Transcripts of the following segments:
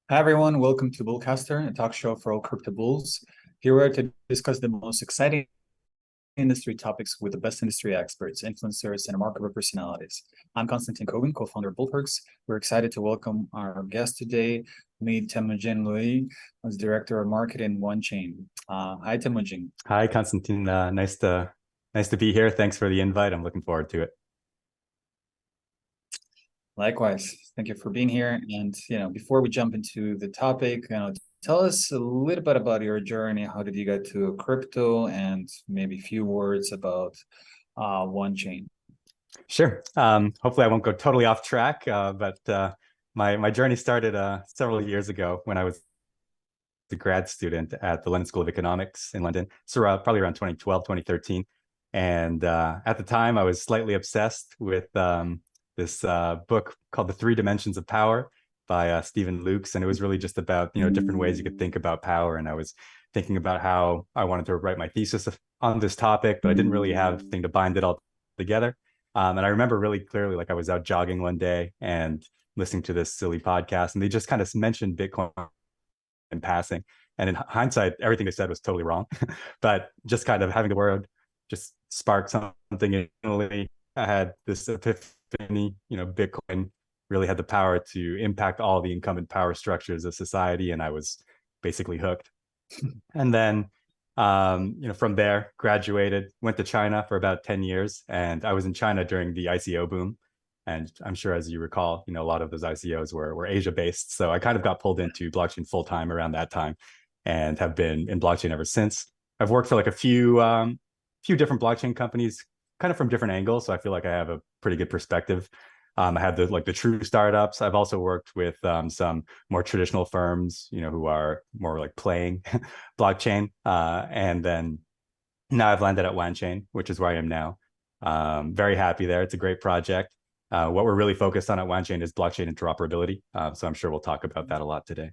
Hi everyone, welcome to BullCaster, a talk show for all crypto bulls. Here we are to discuss the most exciting industry topics with the best industry experts, influencers, and remarkable personalities. I'm Constantin Kogan, co-founder of BullPerks. We're excited to welcome our guest today, meet Temujin Louie, who's director of marketing OneChain. Hi Temujin. Hi, Constantin. Nice to be here. Thanks for the invite. I'm looking forward to it. Likewise, thank you for being here. And before we jump into the topic, tell us a little bit about your journey. How did you get to crypto, and maybe a few words about OneChain? Sure. Hopefully, I won't go totally off track, but my journey started several years ago when I was a grad student at the London School of Economics in London. So probably around 2012, 2013. And at the time, I was slightly obsessed with this book called The Three Dimensions of Power by Stephen Lukes. And it was really just about, different ways you could think about power. And I was thinking about how I wanted to write my thesis on this topic, but I didn't really have a thing to bind it all together. And I remember really clearly, like I was out jogging one day and listening to this silly podcast, and they just kind of mentioned Bitcoin in passing. And in hindsight, everything they said was totally wrong. But just kind of having the word just sparked something internally. I had this epiphany, Bitcoin really had the power to impact all the incumbent power structures of society. And I was basically hooked. And then, from there, graduated, went to China for about 10 years. And I was in China during the ICO boom. And I'm sure, as you recall, a lot of those ICOs were Asia based. So I kind of got pulled into blockchain full time around that time and have been in blockchain ever since. I've worked for like a few different blockchain companies, kind of from different angles. So I feel like I have a pretty good perspective. I had the true startups. I've also worked with some more traditional firms, who are more like playing blockchain. And then now I've landed at OneChain, which is where I am now. Very happy there. It's a great project. What we're really focused on at OneChain is blockchain interoperability. So I'm sure we'll talk about that a lot today.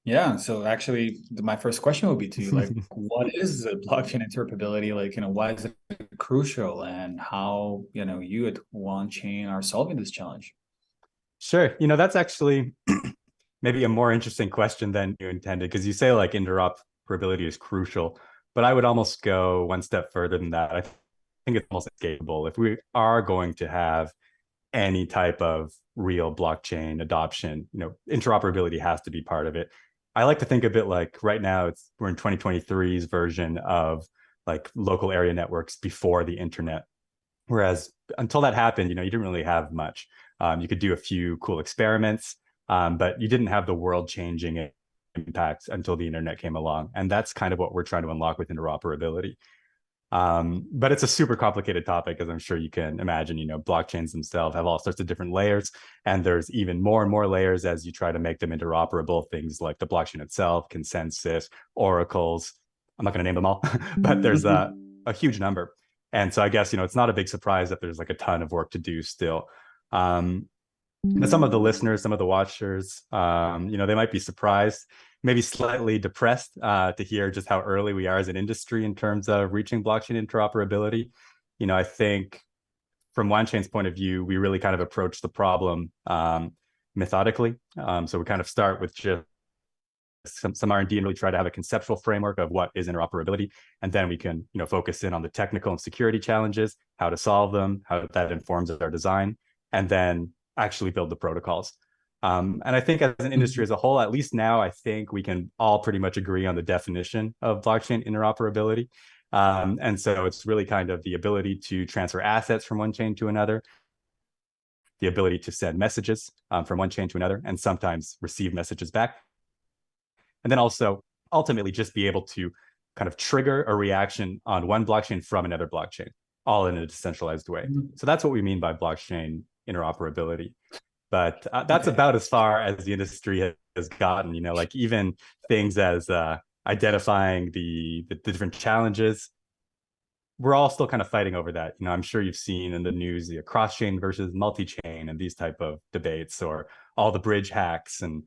Yeah, so actually, my first question would be to you, like, what is the blockchain interoperability? Like, why is it crucial, and how, you at OneChain are solving this challenge? Sure. That's actually maybe a more interesting question than you intended, because you say like interoperability is crucial, but I would almost go one step further than that. I think it's almost escapable. If we are going to have any type of real blockchain adoption, interoperability has to be part of it. I like to think of it like right now we're in 2023's version of like local area networks before the internet. Whereas until that happened, you didn't really have much. You could do a few cool experiments, but you didn't have the world-changing impacts until the internet came along. And that's kind of what we're trying to unlock with interoperability. But it's a super complicated topic, as I'm sure you can imagine. Blockchains themselves have all sorts of different layers, and there's even more and more layers as you try to make them interoperable. Things like the blockchain itself, consensus, oracles. I'm not going to name them all, but there's a huge number. And so I guess, it's not a big surprise that there's like a ton of work to do still. Some of the listeners, some of the watchers, they might be surprised, maybe slightly depressed to hear just how early we are as an industry in terms of reaching blockchain interoperability. I think from OneChain's point of view, we really kind of approach the problem methodically. So we kind of start with just some R&D and really try to have a conceptual framework of what is interoperability. And then we can, focus in on the technical and security challenges, how to solve them, how that informs our design, and then actually build the protocols. And I think as an industry as a whole, at least now, I think we can all pretty much agree on the definition of blockchain interoperability. And so it's really kind of the ability to transfer assets from one chain to another, the ability to send messages from one chain to another, and sometimes receive messages back. And then also ultimately just be able to kind of trigger a reaction on one blockchain from another blockchain, all in a decentralized way. So that's what we mean by blockchain interoperability. But that's about as far as the industry has gotten, like even things as identifying the different challenges. We're all still kind of fighting over that. I'm sure you've seen in the news the cross-chain versus multi-chain and these type of debates, or all the bridge hacks, and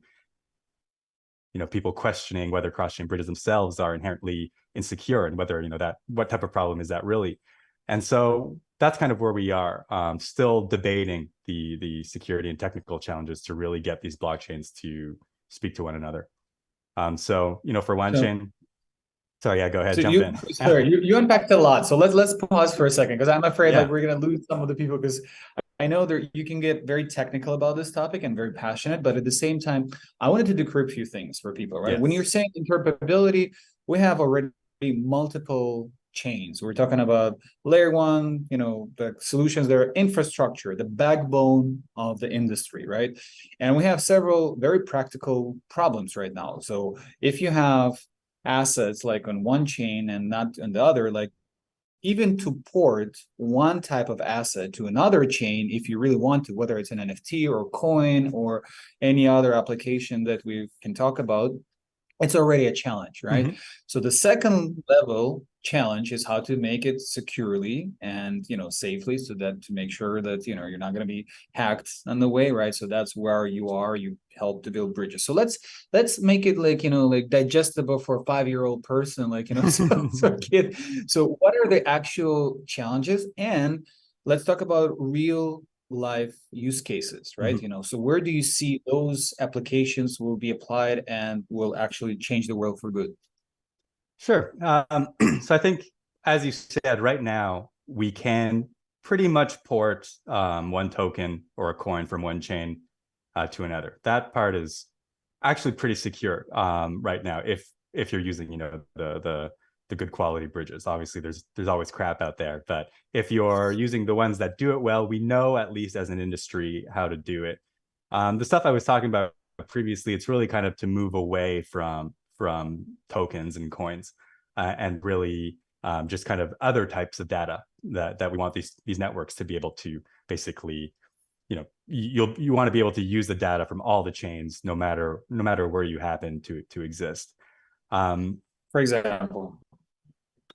people questioning whether cross-chain bridges themselves are inherently insecure, and whether that what type of problem is that really. And so that's kind of where we are, still debating the security and technical challenges to really get these blockchains to speak to one another. So, for one chain, sorry, yeah, go ahead, jump in. Sorry, you unpacked a lot. So let's pause for a second, because I'm afraid like Yeah. we're gonna lose some of the people, because I know that you can get very technical about this topic and very passionate, but at the same time, I wanted to decrypt a few things for people, right? Yes. When you're saying interoperability, we have already multiple chains. We're talking about layer one, the solutions that are infrastructure, the backbone of the industry, right? And we have several very practical problems right now. So if you have assets like on one chain and not on the other, like even to port one type of asset to another chain, if you really want to, whether it's an NFT or coin or any other application that we can talk about, it's already a challenge, right? Mm-hmm. So the second level challenge is how to make it securely and safely, so that to make sure that you're not going to be hacked on the way, right? So that's where you help to build bridges. So let's make it like digestible for a 5-year-old person, so a kid. So what are the actual challenges? And let's talk about real life use cases, right? Mm-hmm. So where do you see those applications will be applied and will actually change the world for good? Sure. So I think, as you said, right now we can pretty much port one token or a coin from one chain to another. That part is actually pretty secure right now. If you're using, the good quality bridges. Obviously, there's always crap out there, but if you're using the ones that do it well, we know, at least as an industry, how to do it. The stuff I was talking about previously, it's really kind of to move away from tokens and coins, and really just kind of other types of data that we want these networks to be able to basically, you want to be able to use the data from all the chains, no matter where you happen to exist.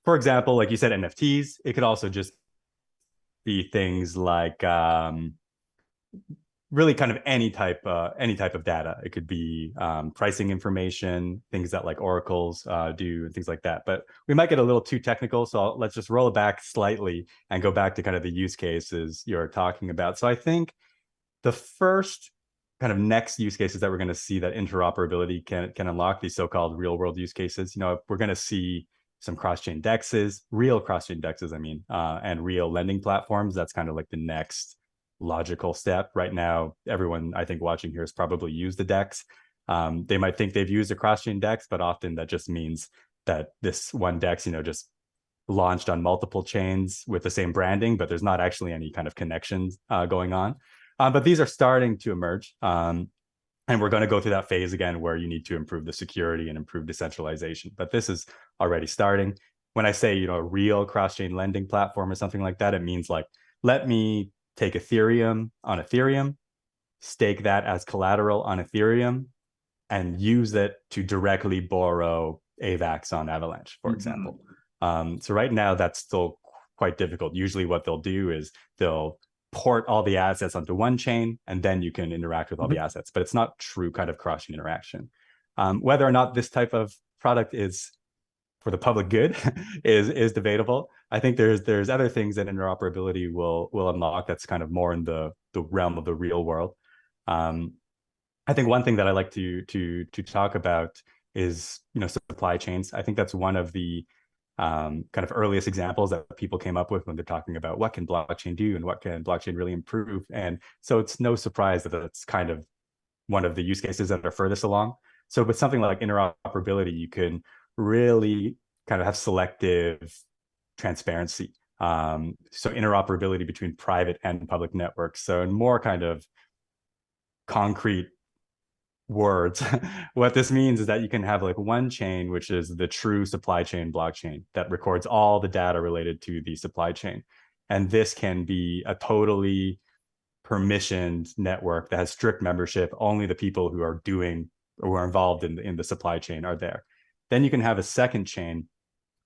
For example, like you said, NFTs. It could also just be things like really kind of any type of data. It could be pricing information, things that like oracles do, and things like that. But we might get a little too technical, so let's just roll it back slightly and go back to kind of the use cases you're talking about. So I think the first kind of next use cases that we're going to see that interoperability can unlock, these so-called real world use cases. We're going to see some cross-chain dexes, real cross-chain dexes, and real lending platforms. That's kind of like the next logical step. Right now, everyone I think watching here has probably used the dex. They might think they've used a cross-chain dex, but often that just means that this one dex, just launched on multiple chains with the same branding, but there's not actually any kind of connections going on. But these are starting to emerge. And we're going to go through that phase again where you need to improve the security and improve decentralization. But this is already starting. When I say, a real cross-chain lending platform or something like that, it means like, let me take Ethereum on Ethereum, stake that as collateral on Ethereum, and use it to directly borrow AVAX on Avalanche, for example. So right now, that's still quite difficult. Usually what they'll do is they'll port all the assets onto one chain, and then you can interact with all the assets. But it's not true kind of cross-chain interaction. Whether or not this type of product is for the public good is debatable. I think there's other things that interoperability will unlock that's kind of more in the realm of the real world. I think one thing that I like to talk about is supply chains. I think that's one of the kind of earliest examples that people came up with when they're talking about what can blockchain do and what can blockchain really improve. And so it's no surprise that that's kind of one of the use cases that are furthest along. So with something like interoperability, you can really kind of have selective transparency. So interoperability between private and public networks. So in more kind of concrete words, what this means is that you can have like one chain, which is the true supply chain blockchain that records all the data related to the supply chain. And this can be a totally permissioned network that has strict membership. Only the people who are involved in the supply chain are there. Then you can have a second chain,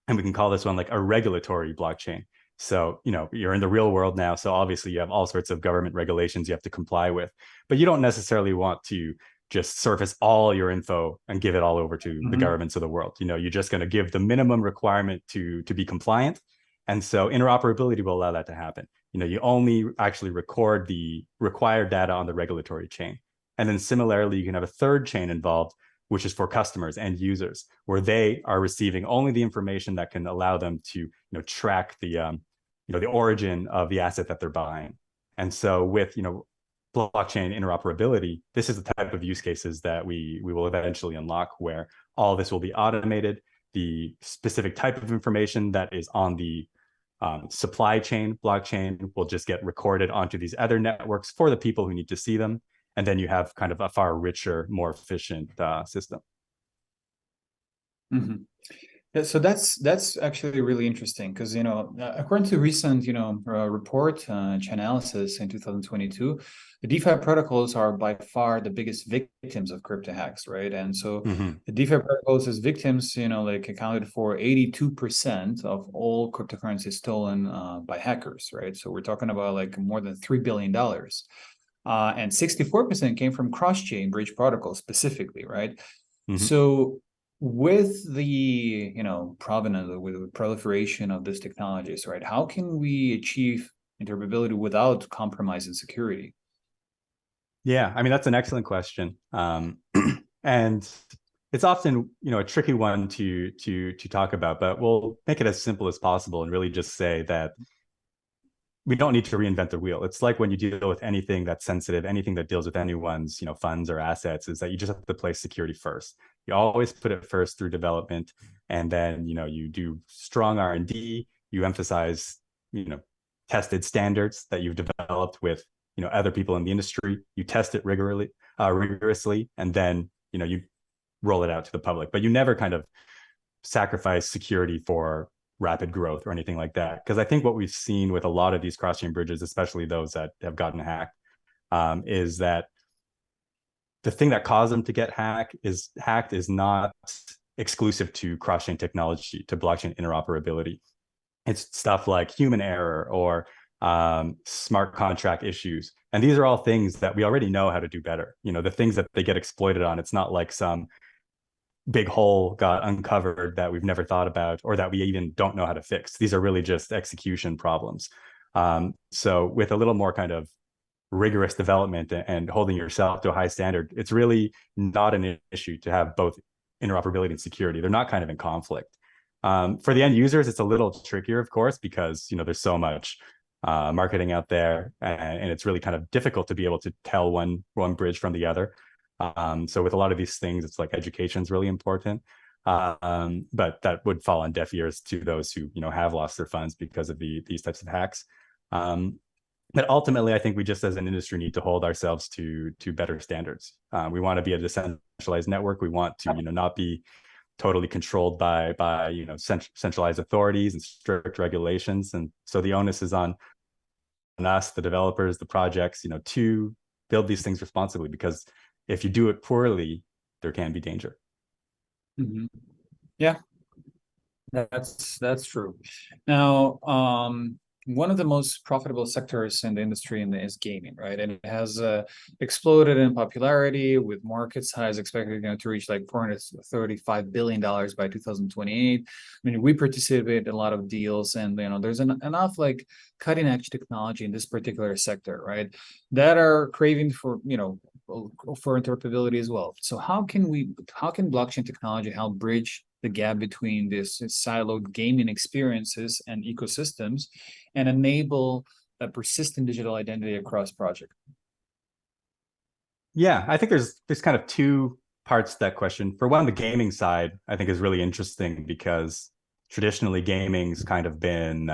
and we can call this one like a regulatory blockchain. So, you're in the real world now. So obviously you have all sorts of government regulations you have to comply with, but you don't necessarily want to just surface all your info and give it all over to the governments of the world. You're just going to give the minimum requirement to be compliant. And so interoperability will allow that to happen. You only actually record the required data on the regulatory chain. And then similarly, you can have a third chain involved, which is for customers and users, where they are receiving only the information that can allow them to track the the origin of the asset that they're buying. And so with blockchain interoperability, this is the type of use cases that we will eventually unlock, where all this will be automated. The specific type of information that is on the supply chain blockchain will just get recorded onto these other networks for the people who need to see them. And then you have kind of a far richer, more efficient system. Mm-hmm. Yeah, so that's actually really interesting because according to recent report Chainalysis in 2022, the DeFi protocols are by far the biggest victims of crypto hacks, right? And so the DeFi protocols as victims, like accounted for 82% of all cryptocurrencies stolen by hackers, right? So we're talking about like more than $3 billion. And 64% came from cross-chain bridge protocols specifically, right? So with the provenance, with the proliferation of these technologies, right, how can we achieve interoperability without compromising security? Yeah, I mean, that's an excellent question. And it's often a tricky one to talk about, but we'll make it as simple as possible and really just say that we don't need to reinvent the wheel. It's like when you deal with anything that's sensitive, anything that deals with anyone's funds or assets, is that you just have to place security first. You always put it first through development, and then you do strong R&D. You emphasize tested standards that you've developed with other people in the industry. You test it rigorously, and then you roll it out to the public. But you never kind of sacrifice security for rapid growth or anything like that. Because I think what we've seen with a lot of these cross-chain bridges, especially those that have gotten hacked, is that the thing that caused them to get hacked is not exclusive to cross-chain technology, to blockchain interoperability. It's stuff like human error or smart contract issues. And these are all things that we already know how to do better. The things that they get exploited on, it's not like some big hole got uncovered that we've never thought about or that we even don't know how to fix. These are really just execution problems. So with a little more kind of rigorous development and holding yourself to a high standard, it's really not an issue to have both interoperability and security. They're not kind of in conflict. For the end users, it's a little trickier, of course, because there's so much marketing out there, and it's really kind of difficult to be able to tell one bridge from the other. So with a lot of these things, it's like education is really important. But that would fall on deaf ears to those who have lost their funds because of these types of hacks. But ultimately, I think we just as an industry need to hold ourselves to better standards. We want to be a decentralized network. We want to not be totally controlled by centralized authorities and strict regulations. And so the onus is on us, the developers, the projects, to build these things responsibly, because if you do it poorly, there can be danger. Mm-hmm. Yeah, that's true. Now, one of the most profitable sectors in the industry is gaming, right? And it has exploded in popularity, with market size expected to reach like $435 billion by 2028. I mean, we participate in a lot of deals, and there's enough like cutting edge technology in this particular sector, right, that are craving for interoperability as well. So how can blockchain technology help bridge the gap between this siloed gaming experiences and ecosystems and enable a persistent digital identity across projects? Yeah, I think there's kind of two parts to that question. For one, the gaming side, I think, is really interesting because traditionally gaming's kind of been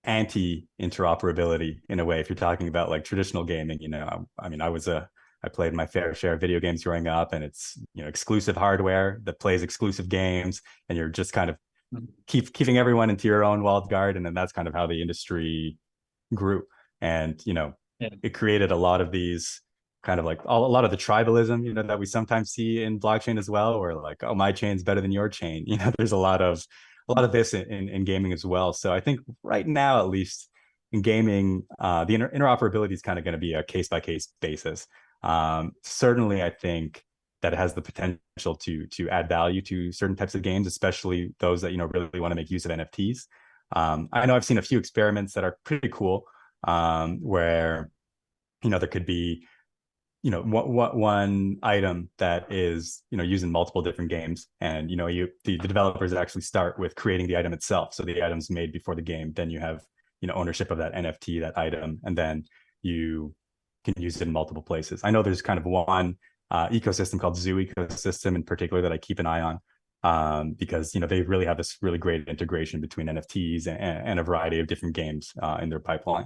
anti-interoperability in a way. If you're talking about like traditional gaming, I mean, I played my fair share of video games growing up, and it's exclusive hardware that plays exclusive games, and you're just kind of keeping everyone into your own walled garden, and that's kind of how the industry grew. And it created a lot of these kind of like a lot of the tribalism that we sometimes see in blockchain as well, where like, oh, my chain's better than your chain. There's a lot of this in gaming as well. So I think right now, at least in gaming, the interoperability is kind of going to be a case-by-case basis. Certainly, I think that it has the potential to add value to certain types of games, especially those that really want to make use of NFTs. I know I've seen a few experiments that are pretty cool, where there could be one item that is used in multiple different games, and the developers actually start with creating the item itself, so the item's made before the game. Then you have ownership of that NFT, that item, and then you can use it in multiple places. I know there's kind of one ecosystem called Zoo ecosystem in particular that I keep an eye on, because they really have this really great integration between NFTs and a variety of different games in their pipeline.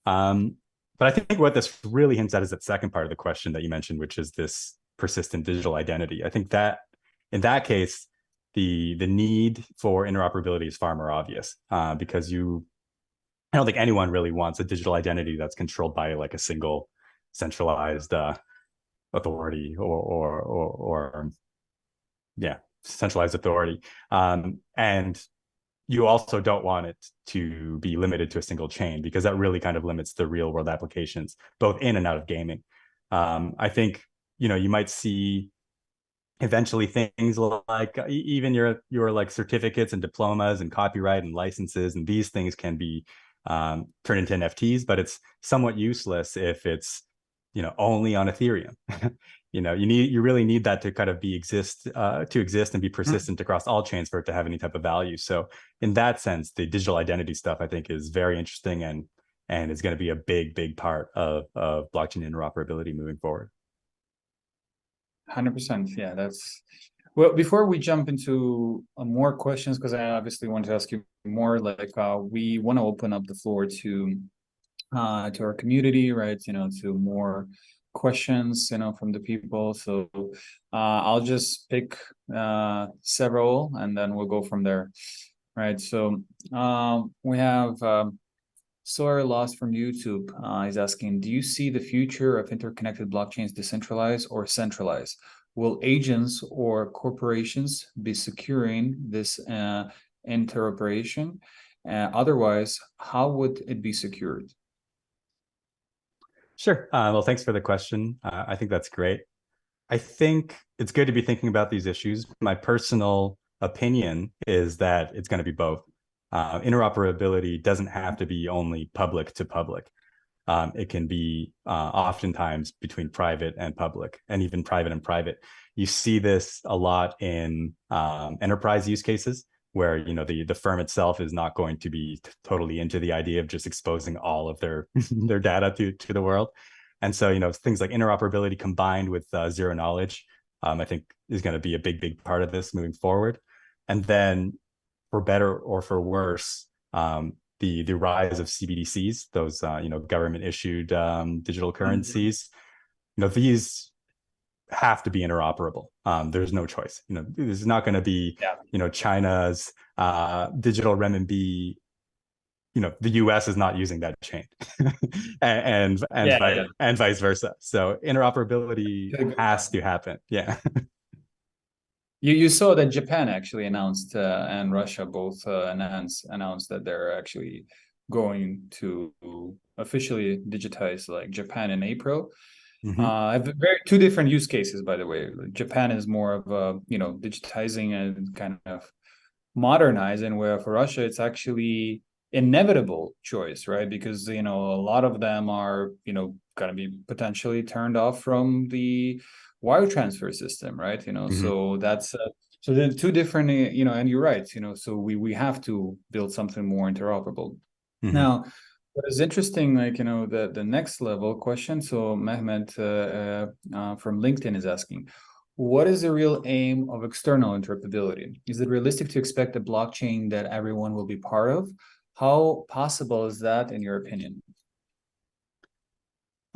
But I think what this really hints at is that second part of the question that you mentioned, which is this persistent digital identity. I think that in that case, the need for interoperability is far more obvious, because I don't think anyone really wants a digital identity that's controlled by like a single centralized authority or centralized authority. And you also don't want it to be limited to a single chain, because that really kind of limits the real world applications, both in and out of gaming. I think, you might see eventually things like even your like certificates and diplomas and copyright and licenses, and these things can be turned into NFTs, but it's somewhat useless if it's only on Ethereum. You really need that to kind of exist and be persistent across all chains for it to have any type of value. So in that sense, the digital identity stuff I think is very interesting, and is going to be a big part of blockchain interoperability moving forward. 100%. Yeah, that's well. Before we jump into more questions, because I obviously want to ask you more, like we want to open up the floor to our community, right? To more questions, from the people. So I'll just pick several, and then we'll go from there, right? So we have Sawyer Lost from YouTube. He's asking, do you see the future of interconnected blockchains decentralized or centralized? Will agents or corporations be securing this interoperation? Otherwise, how would it be secured? Sure. Well, thanks for the question. I think that's great. I think it's good to be thinking about these issues. My personal opinion is that it's going to be both. Interoperability doesn't have to be only public to public. It can be oftentimes between private and public, and even private and private. You see this a lot in enterprise use cases, where the firm itself is not going to be totally into the idea of just exposing all of their their data to the world. And so things like interoperability combined with zero knowledge, I think is going to be a big part of this moving forward. And then for better or for worse, the rise of CBDCs, those government issued digital currencies, these have to be interoperable. There's no choice. This is not going to be China's digital renminbi. The US is not using that chain, and vice versa. So interoperability has to happen. Yeah. You saw that Japan actually announced and Russia both announced that they're actually going to officially digitize like Japan in April. Two different use cases, by the way. Japan is more of a digitizing and kind of modernizing, where for Russia it's actually inevitable choice, right? Because a lot of them are going to be potentially turned off from the wire transfer system, right? So that's so there are two different and you're right, so we have to build something more interoperable. Now, what is interesting, like the next level question, so Mehmet from LinkedIn is asking, what is the real aim of external interoperability? Is it realistic to expect a blockchain that everyone will be part of? How possible is that in your opinion?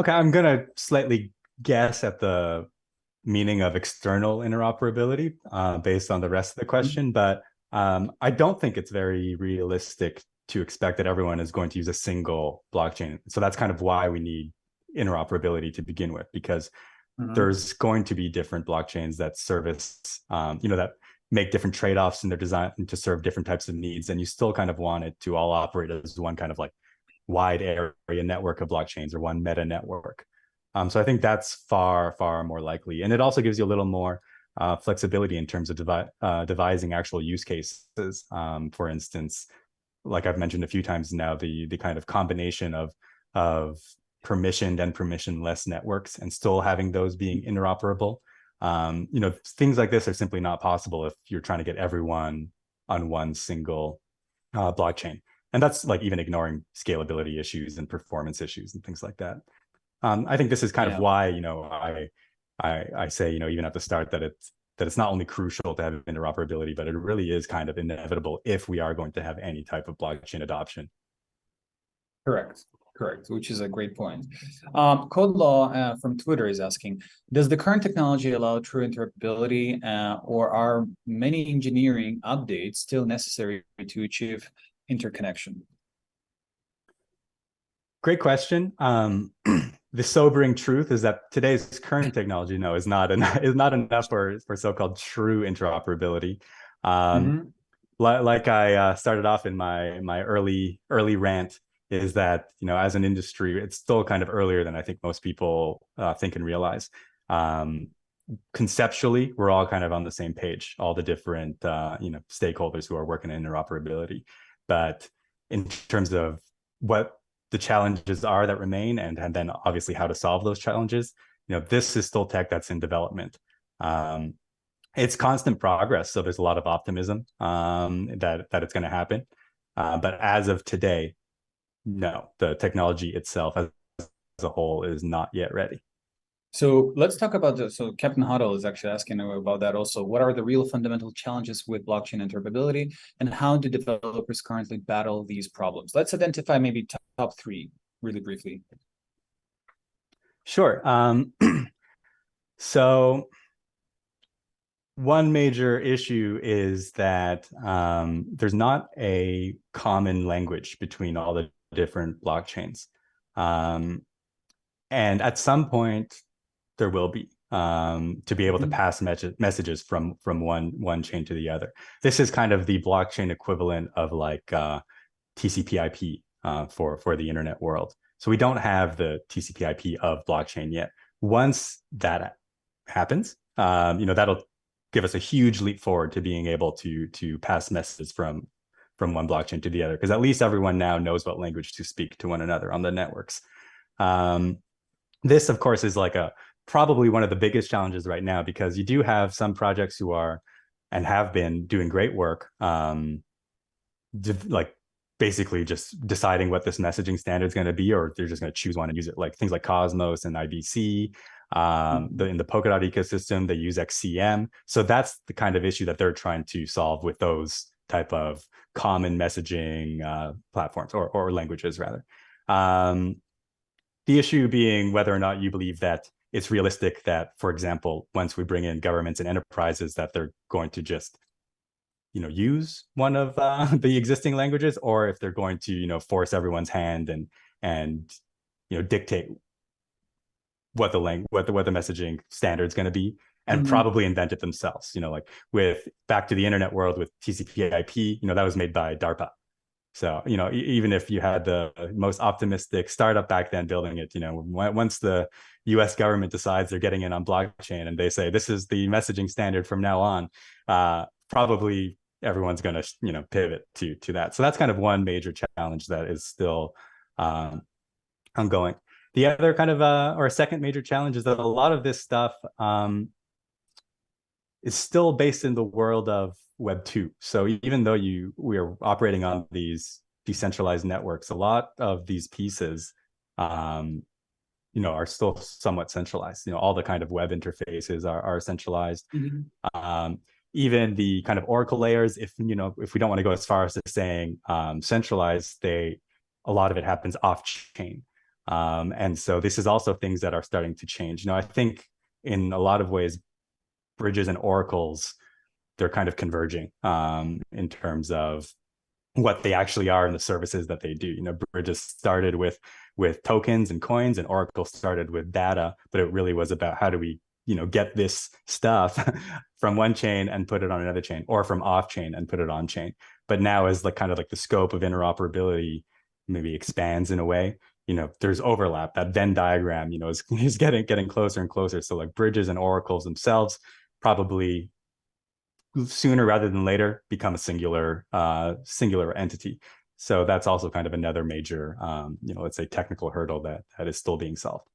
Okay, I'm gonna slightly guess at the meaning of external interoperability based on the rest of the question, but I don't think it's very realistic to expect that everyone is going to use a single blockchain. So that's kind of why we need interoperability to begin with, because there's going to be different blockchains that service, that make different trade-offs in their design to serve different types of needs. And you still kind of want it to all operate as one kind of like wide area network of blockchains, or one meta network. So I think that's far more likely. And it also gives you a little more flexibility in terms of devising actual use cases. For instance, like I've mentioned a few times now, the kind of combination of permissioned and permissionless networks and still having those being interoperable. Things like this are simply not possible if you're trying to get everyone on one single blockchain. And that's like even ignoring scalability issues and performance issues and things like that. I think this is kind of why, I say, even at the start that it's not only crucial to have interoperability, but it really is kind of inevitable if we are going to have any type of blockchain adoption. Correct, which is a great point. Code Law from Twitter is asking, does the current technology allow true interoperability, or are many engineering updates still necessary to achieve interconnection? Great question. The sobering truth is that today's current technology, is not enough for so-called true interoperability. Like I started off in my early rant, is that as an industry, it's still kind of earlier than I think most people think and realize. Conceptually, we're all kind of on the same page, all the different stakeholders who are working in interoperability, but in terms of what the challenges are that remain, and then obviously how to solve those challenges, this is still tech that's in development. It's constant progress, so there's a lot of optimism that it's going to happen. But as of today, no, the technology itself as a whole is not yet ready. So let's talk about this. So Captain Huddle is actually asking about that also. What are the real fundamental challenges with blockchain interoperability, and how do developers currently battle these problems? Let's identify maybe top three really briefly. Sure. So one major issue is that there's not a common language between all the different blockchains. And at some point, there will be to be able to pass messages from one chain to the other. This is kind of the blockchain equivalent of like TCP/IP for the internet world. So we don't have the TCP/IP of blockchain yet. Once that happens, that'll give us a huge leap forward to being able to pass messages from one blockchain to the other, because at least everyone now knows what language to speak to one another on the networks. This, of course, is like probably one of the biggest challenges right now, because you do have some projects who are and have been doing great work, like basically just deciding what this messaging standard is going to be, or they're just going to choose one and use it, like things like Cosmos and IBC. In the Polkadot ecosystem, they use XCM. So that's the kind of issue that they're trying to solve with those type of common messaging platforms or languages, rather. The issue being whether or not you believe that it's realistic that, for example, once we bring in governments and enterprises, that they're going to just, use one of the existing languages, or if they're going to, force everyone's hand and dictate what the messaging standard is going to be, and probably invent it themselves. Like with back to the internet world with TCP/IP, that was made by DARPA. So, even if you had the most optimistic startup back then building it, once the US government decides they're getting in on blockchain and they say, this is the messaging standard from now on, probably everyone's going to, pivot to that. So that's kind of one major challenge that is still ongoing. The other kind of, or a second major challenge is that a lot of this stuff is still based in the world of Web 2. So even though we are operating on these decentralized networks, a lot of these pieces, are still somewhat centralized. All the kind of web interfaces are centralized. Even the kind of Oracle layers, if we don't want to go as far as to saying centralized, a lot of it happens off chain. And so this is also things that are starting to change. I think in a lot of ways, bridges and oracles, they're kind of converging in terms of what they actually are and the services that they do. Bridges started with tokens and coins, and Oracle started with data, but it really was about how do we, get this stuff from one chain and put it on another chain, or from off chain and put it on chain. But now as like kind of like the scope of interoperability maybe expands in a way, there's overlap. That Venn diagram, is getting closer and closer. So like bridges and oracles themselves probably sooner rather than later become a singular entity. So that's also kind of another major, let's say technical hurdle that is still being solved.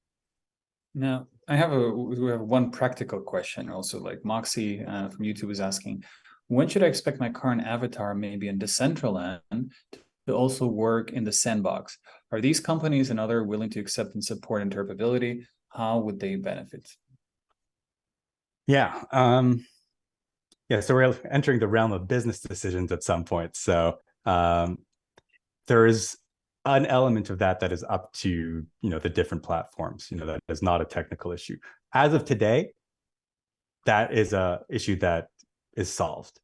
Now, we have one practical question also, like Moxie from YouTube is asking, when should I expect my current avatar, maybe in Decentraland, to also work in the sandbox? Are these companies and other willing to accept and support interoperability? How would they benefit? Yeah. So we're entering the realm of business decisions at some point. So there is an element of that is up to the different platforms. That is not a technical issue. As of today, that is a issue that is solved.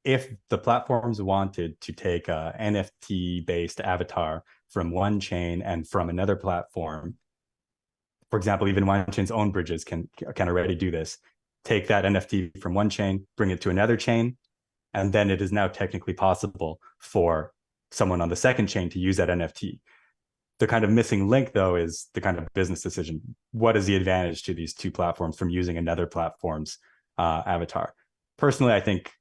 If the platforms wanted to take a NFT-based avatar from one chain and from another platform, for example, even one chain's own bridges can already do this. Take that NFT from one chain, bring it to another chain, and then it is now technically possible for someone on the second chain to use that NFT. The kind of missing link, though, is the kind of business decision. What is the advantage to these two platforms from using another platform's avatar? Personally, I think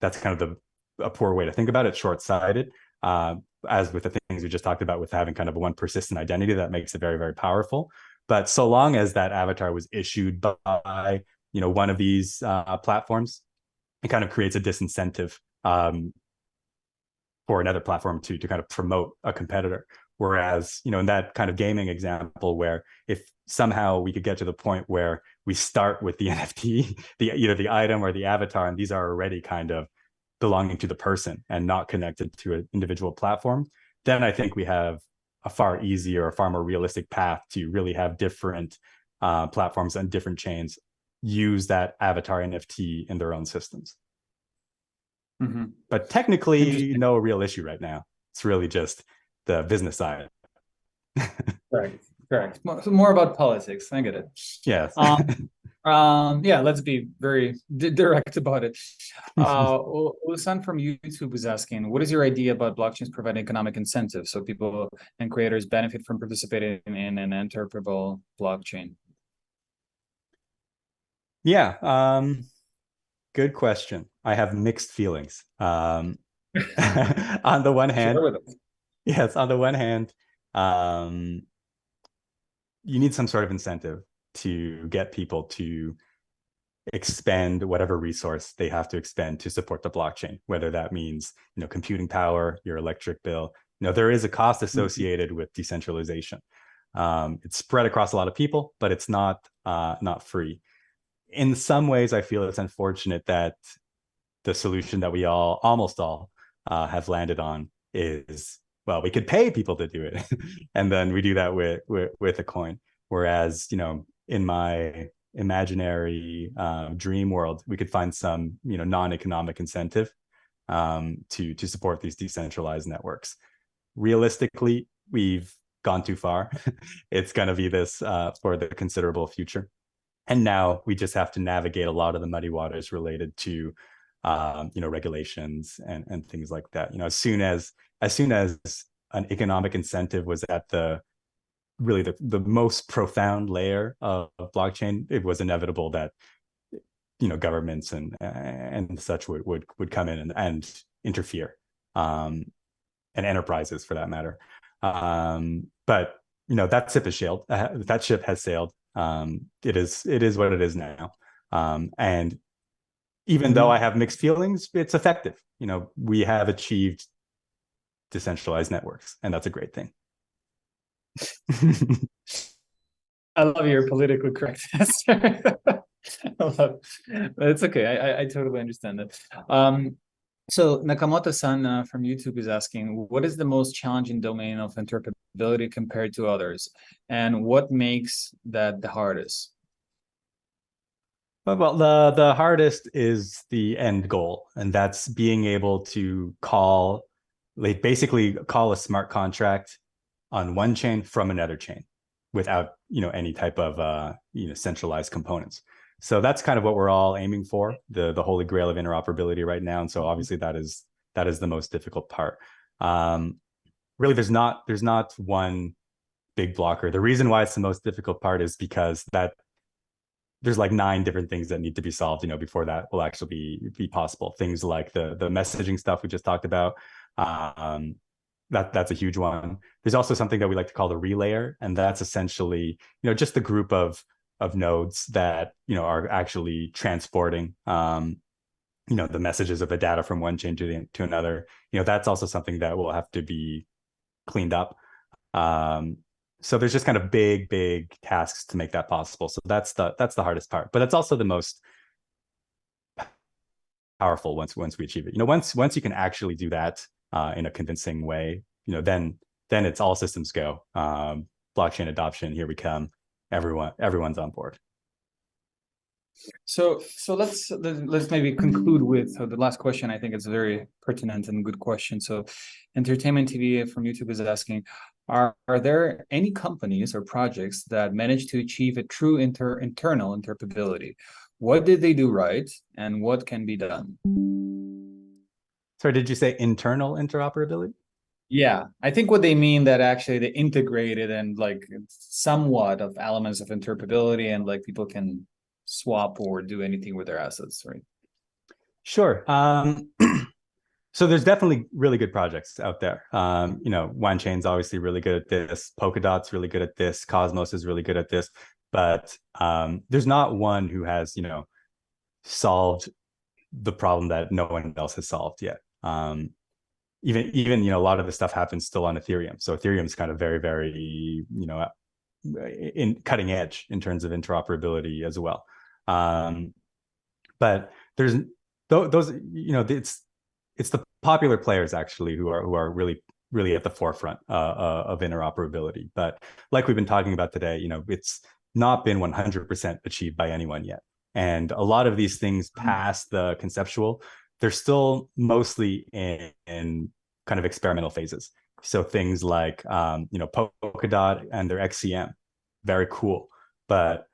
that's kind of a poor way to think about it, short-sighted. As with the things we just talked about with having kind of one persistent identity, that makes it very, very powerful. But so long as that avatar was issued by one of these platforms, it kind of creates a disincentive for another platform to kind of promote a competitor. Whereas, in that kind of gaming example, where if somehow we could get to the point where we start with the NFT, either the item or the avatar, and these are already kind of belonging to the person and not connected to an individual platform, then I think we have a far easier, a far more realistic path to really have different platforms and different chains use that avatar NFT in their own systems. Mm-hmm. But technically, no real issue right now. It's really just the business side. Correct. More about politics. I get it. Yes. Let's be very direct about it. Usan from YouTube is asking, what is your idea about blockchains providing economic incentives so people and creators benefit from participating in an interoperable blockchain? Yeah, good question. I have mixed feelings. On the one hand, yes, on the one hand, you need some sort of incentive to get people to expend whatever resource they have to expend to support the blockchain, whether that means computing power, your electric bill. There is a cost associated with decentralization. It's spread across a lot of people, but it's not free. In some ways, I feel it's unfortunate that the solution that we almost all have landed on is, well, we could pay people to do it, and then we do that with a coin. Whereas, in my imaginary dream world, we could find some non-economic incentive to support these decentralized networks. Realistically, we've gone too far. It's going to be this for the considerable future, and now we just have to navigate a lot of the muddy waters related to regulations and things like that. As soon as an economic incentive was at the most profound layer of blockchain, it was inevitable that governments and such would come in and interfere, and enterprises for that matter. But that ship has sailed. That ship has sailed. It is what it is now. And even though I have mixed feelings, it's effective. We have achieved decentralized networks, and that's a great thing. I love your political correctness. It's okay. I totally understand that. So Nakamoto-san from YouTube is asking, what is the most challenging domain of interoperability compared to others? And what makes that the hardest? Well, the hardest is the end goal, and that's being able to basically call a smart contract on one chain from another chain without any type of centralized components. So that's kind of what we're all aiming for, the holy grail of interoperability right now. And so obviously that is the most difficult part. Really, there's not one big blocker. The reason why it's the most difficult part is because there's like 9 different things that need to be solved, before that will actually be possible. Things like the messaging stuff we just talked about, That's a huge one. There's also something that we like to call the relayer, and that's essentially, just the group of nodes that, are actually transporting, the messages of the data from one chain to another. That's also something that will have to be cleaned up. So there's just kind of big tasks to make that possible. So that's the hardest part, but it's also the most powerful once we achieve it. Once you can actually do that in a convincing way, then it's all systems go. Blockchain adoption, here we come. Everyone's on board. So let's maybe conclude with the last question. I think it's a very pertinent and good question. So Entertainment TV from YouTube is asking, are there any companies or projects that managed to achieve a true internal interoperability? What did they do right, and what can be done? Sorry, did you say internal interoperability? Yeah, I think what they mean that actually they integrated and like somewhat of elements of interoperability, and like people can swap or do anything with their assets, right? Sure. So there's definitely really good projects out there. OneChain's obviously really good at this. Polkadot's really good at this. Cosmos is really good at this. But there's not one who has, solved the problem that no one else has solved yet. Even a lot of the stuff happens still on Ethereum. So Ethereum's kind of very, very, in cutting edge in terms of interoperability as well. But there's those, it's the popular players actually who are really at the forefront of interoperability. But like we've been talking about today, it's not been 100% achieved by anyone yet. And a lot of these things past the conceptual, they're still mostly in kind of experimental phases. So things like, Polkadot and their XCM, very cool. But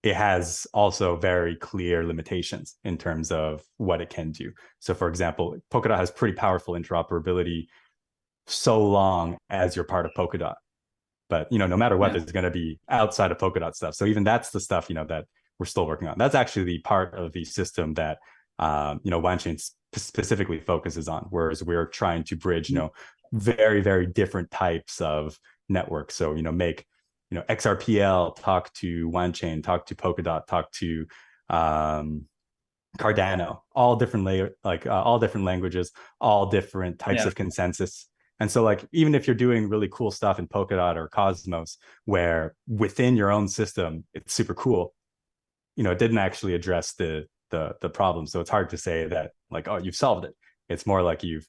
it has also very clear limitations in terms of what it can do. So for example, Polkadot has pretty powerful interoperability so long as you're part of Polkadot. But, no matter what, there's going to be outside of Polkadot stuff. So even that's the stuff, that we're still working on. That's actually the part of the system that, OneChain specifically focuses on, whereas we're trying to bridge, very, very different types of networks. So, make XRPL talk to OneChain, talk to Polkadot, talk to Cardano, all different all different languages, all different types of consensus. And so like, even if you're doing really cool stuff in Polkadot or Cosmos, where within your own system, it's super cool, it didn't actually address the problem. So it's hard to say that like, oh, you've solved it. It's more like you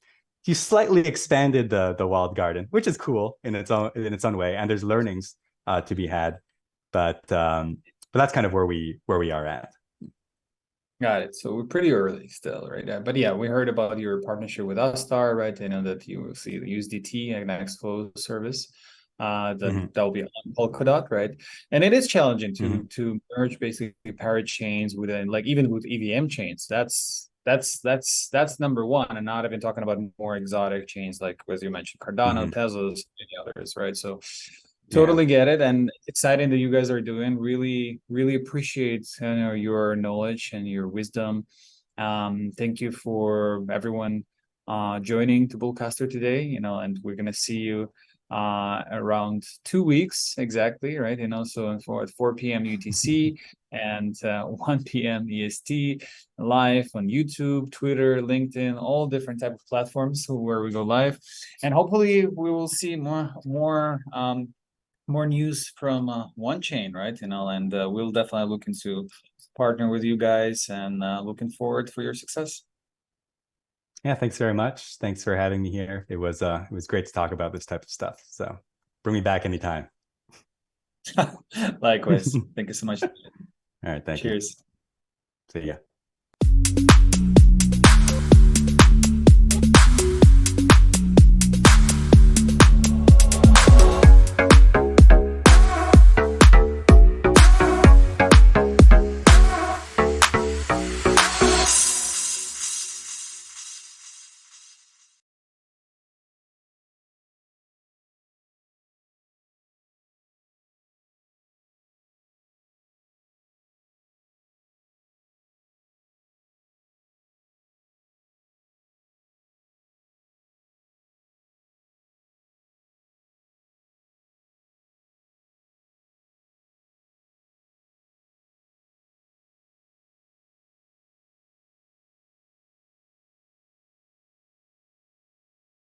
slightly expanded the walled garden, which is cool in its own way. And there's learnings to be had, but that's kind of where we are at. Got it. So we're pretty early still, right? But yeah, we heard about your partnership with Ustar, right? I know that you will see the USDT and Nextflow service. That will be on Polkadot, right? And it is challenging to merge basically parity chains within, like even with EVM chains. That's number one, and not even talking about more exotic chains like, as you mentioned, Cardano, Tezos, and others, right? So totally get it, and exciting that you guys are doing. Really appreciate your knowledge and your wisdom. Thank you for everyone joining to BullCaster today. And we're gonna see you around 2 weeks exactly, right? So for at 4 p.m. UTC and 1 p.m. EST, live on YouTube, Twitter, LinkedIn, all different type of platforms where we go live, and hopefully we will see more news from OneChain, right? And we'll definitely look into partner with you guys, and looking forward for your success. Yeah, thanks very much. Thanks for having me here. It was great to talk about this type of stuff. So bring me back anytime. Likewise. Thank you so much. All right, thank you. Cheers. See ya.